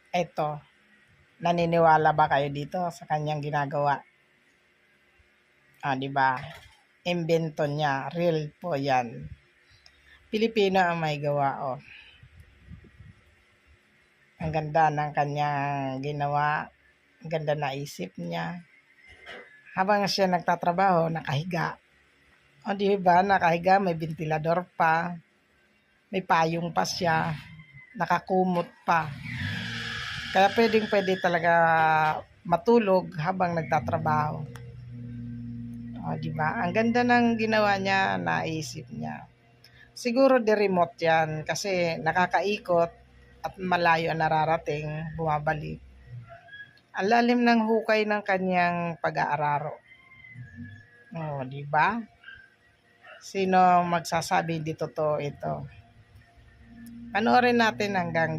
Eto, naniniwala ba kayo dito sa kanyang ginagawa? Di ba? Imbento niya, real po 'yan. Pilipino ang may gawa, oh. Ang ganda ng kanyang ginawa, ang ganda na isip niya. Habang siya nagtatrabaho, nakahiga. Di ba? Nakahiga, may ventilador pa, may payong pa siya, nakakumot pa. Kaya pwede talaga matulog habang nagtatrabaho. Di ba? Ang ganda ng ginawa niya, naisip niya. Siguro di remote yan kasi nakakaikot at malayo ang nararating, bumabalik. Ang lalim ng hukay ng kanyang pag-aararo. Di ba? Sino magsasabi hindi totoo ito? Panoorin natin hanggang